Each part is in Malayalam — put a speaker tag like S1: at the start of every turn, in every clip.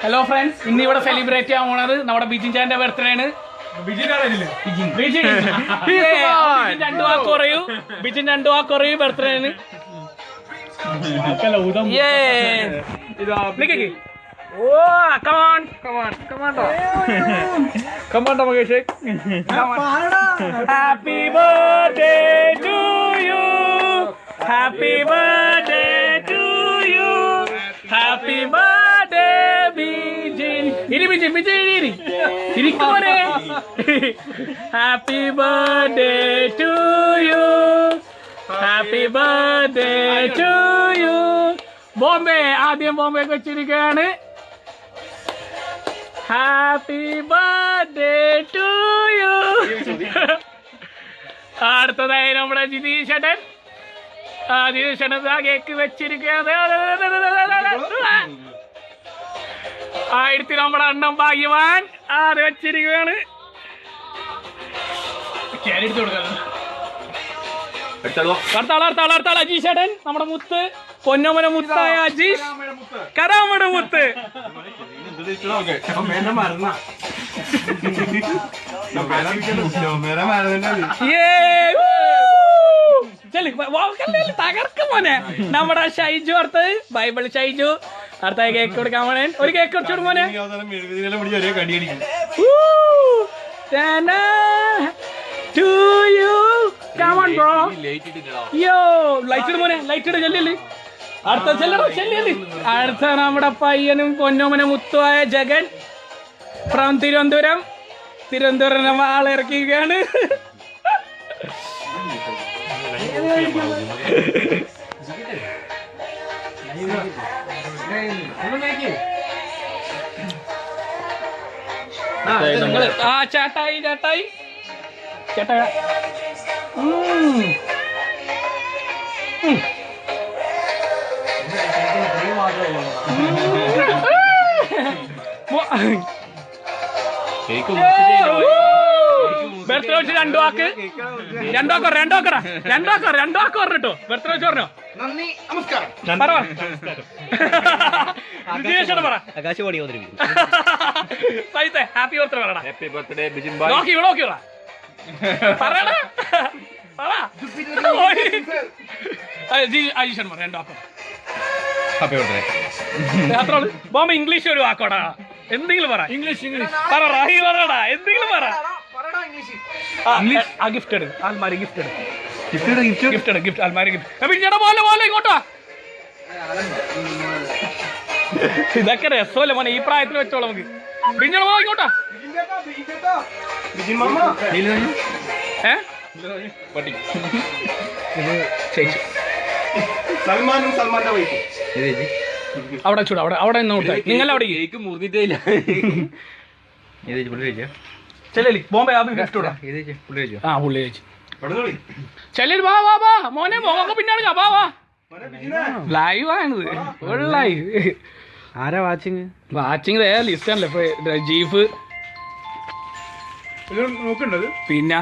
S1: ഹലോ ഫ്രണ്ട്സ്, ഇന്ന് ഇവിടെ സെലിബ്രേറ്റ് ചെയ്യാൻ പോണത് നമ്മുടെ ബിജിൻ ചാന്റെ ബർത്ത്ഡേ ആണ്. ബിജിൻ രണ്ടു വാക്ക് പറയൂ ബർത്ത്ഡേ ആണ്. Happy birthday to you, happy birthday to you, happy birthday Bijin. ഇരി ബിജിൻ, ബിജിൻ ഇരി ഇരിക്കോനെ. Happy birthday to you, happy birthday to you. Bombay, ആദ്യം ബോംബെക്ക് വെച്ചിരിക്കുകയാണ്. Happy birthday to you. അടുത്തതായി നമ്മുടെ ജിതീഷേട്ടൻ. ജിതീഷേട്ടൻ കേക്ക് വെച്ചിരിക്കുകയാണ്. ആയിരത്തി നമ്മുടെ അണ്ണം ഭാഗ്യവാൻ അത് വെച്ചിരിക്കുകയാണ്. അജീഷേട്ടൻ, നമ്മുടെ മുത്ത്, പൊന്നോമന മുത്തായ അജീഷ്, കരാമട മുത്ത്. തകർക്കും മോനെ. നമ്മുടെ ഷൈജു അടുത്തത്, ബൈബിൾ ഷൈജു അടുത്ത കേക്ക് കൊടുക്കാൻ മോനെ. ഒരു കേക്ക് കൊടുത്തോട് മോനെ. ലൈറ്റ് മോനെ, ലൈറ്റ് ഇട് ചെല്ലല്. അടുത്ത ചെല്ലല്. അടുത്ത നമ്മുടെ പയ്യനും പൊന്നോമന മുത്തുവായ ജഗൻ ഫ്രം തിരുവനന്തപുരം. തിരുവനന്തപുരം ആളിറക്കിയാണ്. ചേട്ടായി ചേട്ടായി ചേട്ടാ. ബർത്ത്ഡേ വെച്ച് രണ്ടു വാക്ക് പറഞ്ഞിട്ടോ. ബർത്ത്ഡേ വെച്ച് പറഞ്ഞോ.
S2: നന്ദി, നമസ്കാരം.
S1: ഹാപ്പി ബർത്ത്ഡേ പറയടാ.
S3: ഹാപ്പി ബർത്ത്ഡേ ബിജിൻ
S1: നോക്കിയോടാ പറയടാ. അജീഷൻ പറ രണ്ടു വാക്കോ.
S3: Happy birthday.
S1: അത്രോള് ബോംബെ. ഇംഗ്ലീഷ് ഒരു വാക്കോടാ. എന്തെങ്കിലും പറ. ഇംഗ്ലീഷ് പറടാ. എന്തെങ്കിലും പറ. ആ ഗിഫ്റ്റ് എടു. ആൽമാരി ഗിഫ്റ്റ് ആൽമാരി ഗിഫ്റ്റ്. പിന്നീട് പോലെ ഇങ്ങോട്ടാ. ഇതൊക്കെ രസമല്ലേ മോനെ, ഈ പ്രായത്തിൽ വെച്ചോളാം നമുക്ക്. പിന്നീട് പോ ഇങ്ങോട്ടാ. അവിടെ ചൂടാ. അവിടെ നിങ്ങൾ അവിടെ
S3: കേക്ക് മുറിഞ്ഞിട്ടേയില്ല.
S1: ചെല്ലി ബോംബെ ആ ഗിഫ്റ്റ് ഇടാ. ആ പുള്ളി ചേച്ചി ചെല്ലി. വാ മോനെ, മോക്കെ പിന്നാണ്. വാ ലൈവ് ആണിത്. ലൈവ്
S2: ആരാ വാച്ചിങ്
S1: ലിസ്റ്റ് ആണല്ലേ ഇപ്പൊ. ജീഫ്
S2: നോക്കണ്ടത്.
S1: പിന്നെ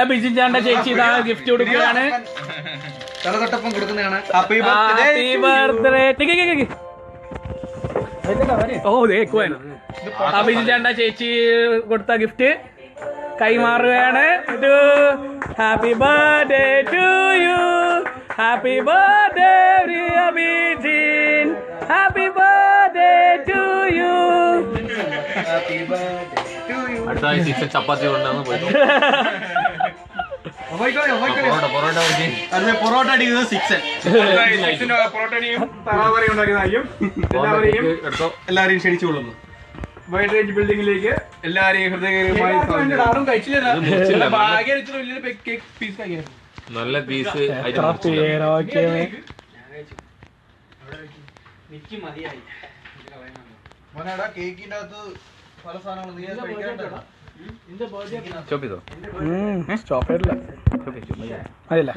S1: ബിജിൻ ചാന്റെ ചേച്ചി ഇതാണ് ഗിഫ്റ്റ് കൊടുക്കുകയാണ്.
S2: തലതൊട്ടപ്പം കൊടുക്കുന്നതാണ്.
S1: Happy birthday. ബിജിൻ ചാന്റെ ചേച്ചി കൊടുത്ത ഗിഫ്റ്റ് കൈമാറുകയാണ്. Happy birthday to you, happy birthday Bijin, happy birthday to you.
S3: അടുത്ത ആഴ്ച ചപ്പാത്തി കൊണ്ടാന്ന് പോയി.
S2: പൊറോട്ട അടിക്കുന്നത് എല്ലാവരെയും ക്ഷണിച്ചുകൊള്ളുന്നു. വൈഡ്രേഞ്ച് ബിൽഡിംഗിലേക്ക് എല്ലാവരെയും ഹൃദയകരമായി
S3: നല്ല പീസ്.
S2: കേക്കിന്റെ അകത്ത് പല സാധനങ്ങളും
S1: സ്റ്റോപ്പ് ചെയ്തോ. അതല്ല